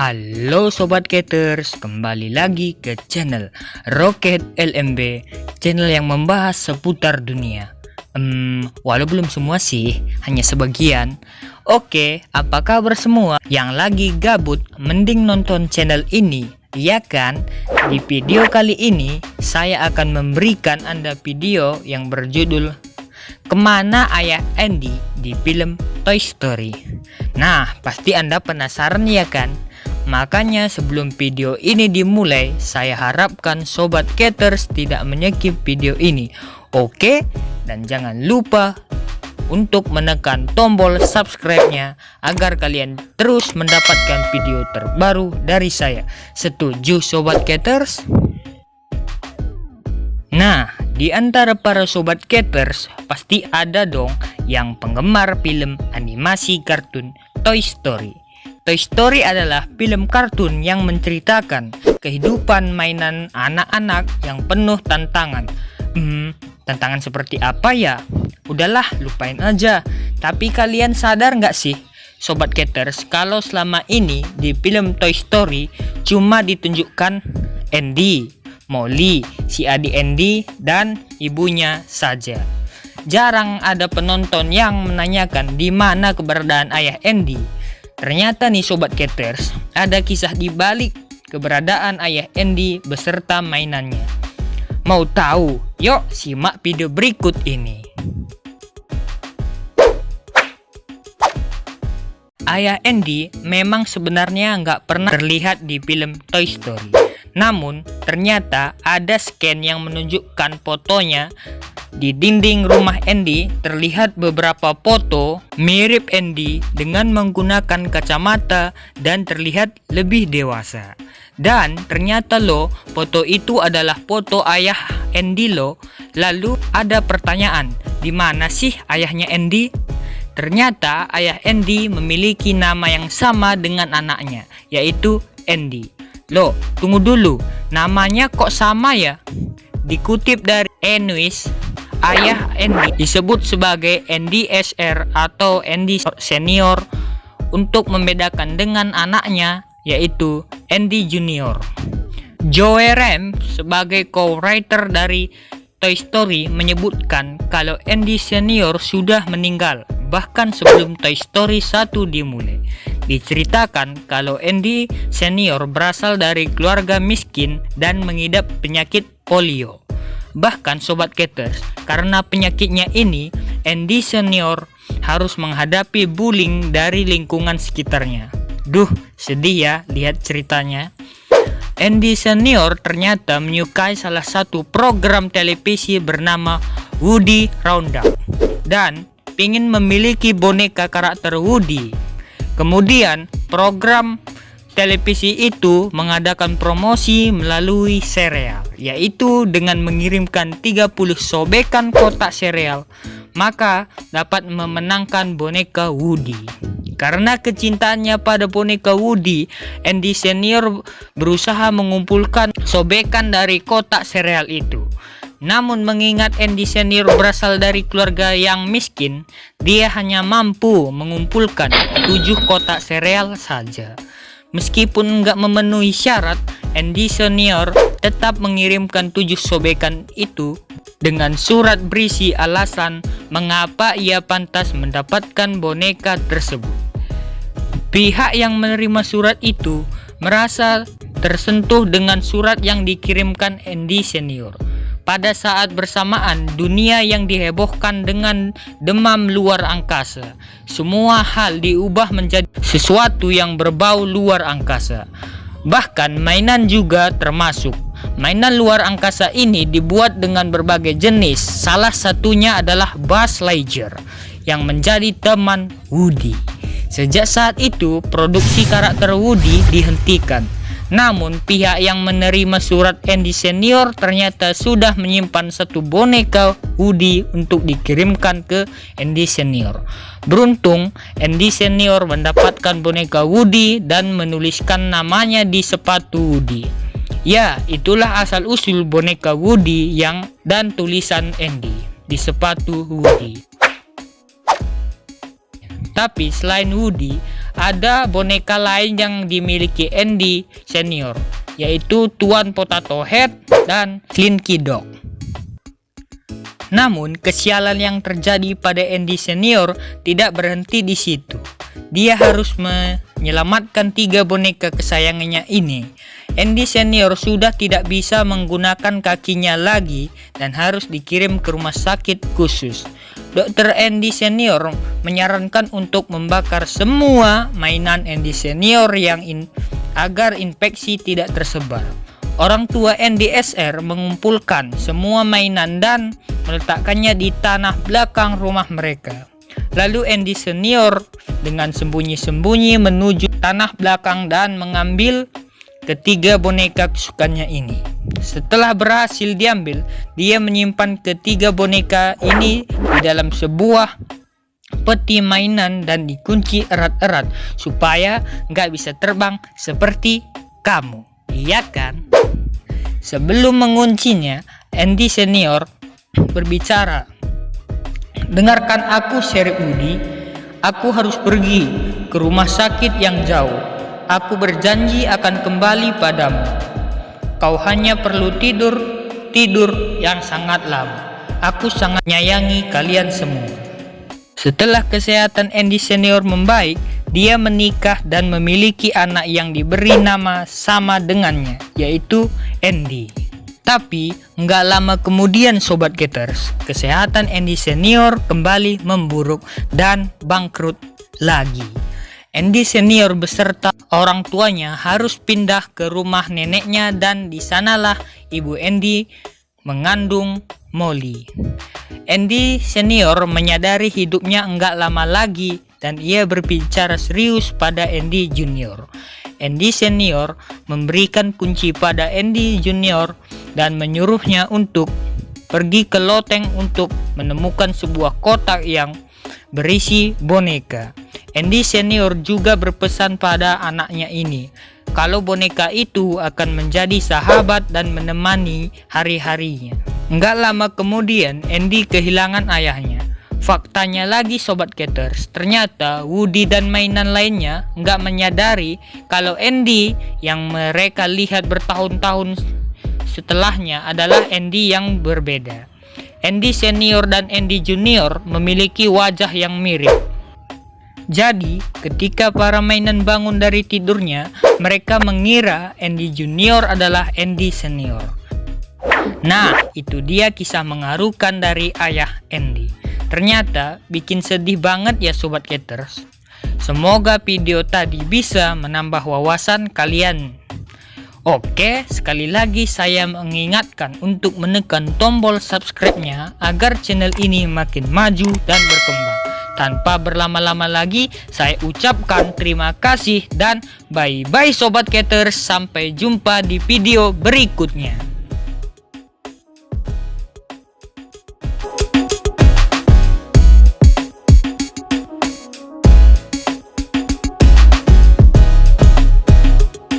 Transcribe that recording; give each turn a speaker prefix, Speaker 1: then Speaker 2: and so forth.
Speaker 1: Halo Sobat Caters, kembali lagi ke channel Rocket LMB, channel yang membahas seputar dunia. Walau belum semua sih, hanya sebagian. Oke, apa kabar semua yang lagi gabut? Mending nonton channel ini, ya kan? Di video kali ini, saya akan memberikan Anda video yang berjudul Kemana Ayah Andy di film Toy Story. Nah, pasti Anda penasaran ya kan? Makanya sebelum video ini dimulai, saya harapkan Sobat Caters tidak menyekip video ini. Oke? Dan jangan lupa untuk menekan tombol subscribe-nya agar kalian terus mendapatkan video terbaru dari saya. Setuju Sobat Caters? Nah, di antara para Sobat Caters pasti ada dong yang penggemar film animasi kartun Toy Story. Toy Story adalah film kartun yang menceritakan kehidupan mainan anak-anak yang penuh tantangan. Tantangan seperti apa ya? Udahlah, lupain aja. Tapi kalian sadar nggak sih, Sobat Caters, kalau selama ini di film Toy Story cuma ditunjukkan Andy, Molly, si adik Andy, dan ibunya saja. Jarang ada penonton yang menanyakan di mana keberadaan ayah Andy. Ternyata nih Sobat Caters, ada kisah di balik keberadaan ayah Andy beserta mainannya. Mau tahu? Yuk simak video berikut ini. Ayah Andy memang sebenarnya nggak pernah terlihat di film Toy Story. Namun ternyata ada scan yang menunjukkan fotonya. Di dinding rumah Andy terlihat beberapa foto mirip Andy dengan menggunakan kacamata dan terlihat lebih dewasa. Dan ternyata loh, foto itu adalah foto ayah Andy loh. Lalu ada pertanyaan, di mana sih ayahnya Andy? Ternyata ayah Andy memiliki nama yang sama dengan anaknya, yaitu Andy. Loh, tunggu dulu, namanya kok sama ya? Dikutip dari Enwis, ayah Andy disebut sebagai Andy SR atau Andy Senior untuk membedakan dengan anaknya, yaitu Andy Junior. Joe Rem sebagai co-writer dari Toy Story menyebutkan kalau Andy Senior sudah meninggal bahkan sebelum Toy Story 1 dimulai. Diceritakan kalau Andy Senior berasal dari keluarga miskin dan mengidap penyakit polio. Bahkan Sobat Caters, karena penyakitnya ini, Andy Senior harus menghadapi bullying dari lingkungan sekitarnya. Duh, sedih ya lihat ceritanya. Andy Senior ternyata menyukai salah satu program televisi bernama Woody Roundup dan ingin memiliki boneka karakter Woody. Kemudian program televisi itu mengadakan promosi melalui sereal, yaitu dengan mengirimkan 30 sobekan kotak sereal, maka dapat memenangkan boneka Woody. Karena kecintaannya pada boneka Woody, Andy Senior berusaha mengumpulkan sobekan dari kotak sereal itu. Namun mengingat Andy Senior berasal dari keluarga yang miskin, dia hanya mampu mengumpulkan 7 kotak sereal saja. Meskipun enggak memenuhi syarat, Andy Senior tetap mengirimkan 7 sobekan itu dengan surat berisi alasan mengapa ia pantas mendapatkan boneka tersebut. Pihak yang menerima surat itu merasa tersentuh dengan surat yang dikirimkan Andy Senior. Pada saat bersamaan, dunia yang dihebohkan dengan demam luar angkasa. Semua hal diubah menjadi sesuatu yang berbau luar angkasa. Bahkan mainan juga termasuk. Mainan luar angkasa ini dibuat dengan berbagai jenis. Salah satunya adalah Buzz Lightyear yang menjadi teman Woody. Sejak saat itu, produksi karakter Woody dihentikan. Namun pihak yang menerima surat Andy Senior ternyata sudah menyimpan satu boneka Woody untuk dikirimkan ke Andy Senior. Beruntung Andy Senior mendapatkan boneka Woody dan menuliskan namanya di sepatu Woody. Ya, itulah asal usul boneka Woody dan tulisan Andy di sepatu Woody. Tapi selain Woody, ada boneka lain yang dimiliki Andy Senior, yaitu Tuan Potato Head dan Slinky Dog. Namun, kesialan yang terjadi pada Andy Senior tidak berhenti di situ. Dia harus menyelamatkan 3 boneka kesayangannya ini. Andy Senior sudah tidak bisa menggunakan kakinya lagi dan harus dikirim ke rumah sakit khusus. Dr. Andy Senior menyarankan untuk membakar semua mainan Andy Senior agar infeksi tidak tersebar. Orang tua Andy SR mengumpulkan semua mainan dan meletakkannya di tanah belakang rumah mereka. Lalu Andy Senior dengan sembunyi-sembunyi menuju tanah belakang dan mengambil ketiga boneka kesukaannya ini. Setelah berhasil diambil, dia menyimpan ketiga boneka ini di dalam sebuah peti mainan dan dikunci erat-erat supaya nggak bisa terbang seperti kamu. Iya kan? Sebelum menguncinya, Andy Senior berbicara, "Dengarkan aku, Sheriff Woody. Aku harus pergi ke rumah sakit yang jauh. Aku berjanji akan kembali padamu. Kau hanya perlu tidur yang sangat lama. Aku sangat menyayangi kalian semua." Setelah kesehatan Andy Senior membaik, dia menikah dan memiliki anak yang diberi nama sama dengannya, yaitu Andy. Tapi nggak lama kemudian Sobat Gators, kesehatan Andy Senior kembali memburuk dan bangkrut lagi. Andy Senior beserta orang tuanya harus pindah ke rumah neneknya dan di sanalah ibu Andy mengandung Molly. Andy Senior menyadari hidupnya enggak lama lagi dan ia berbicara serius pada Andy Junior. Andy Senior memberikan kunci pada Andy Junior dan menyuruhnya untuk pergi ke loteng untuk menemukan sebuah kotak yang berisi boneka. Andy Senior juga berpesan pada anaknya ini kalau boneka itu akan menjadi sahabat dan menemani hari-harinya. Enggak lama kemudian Andy kehilangan ayahnya. Faktanya lagi Sobat Gators, ternyata Woody dan mainan lainnya nggak menyadari kalau Andy yang mereka lihat bertahun-tahun setelahnya adalah Andy yang berbeda. Andy Senior dan Andy Junior memiliki wajah yang mirip. Jadi, ketika para mainan bangun dari tidurnya, mereka mengira Andy Junior adalah Andy Senior. Nah, itu dia kisah mengharukan dari ayah Andy. Ternyata bikin sedih banget ya Sobat Gators. Semoga video tadi bisa menambah wawasan kalian. Oke, sekali lagi saya mengingatkan untuk menekan tombol subscribe-nya agar channel ini makin maju dan berkembang. Tanpa berlama-lama lagi, saya ucapkan terima kasih dan bye-bye Sobat Gators. Sampai jumpa di video berikutnya.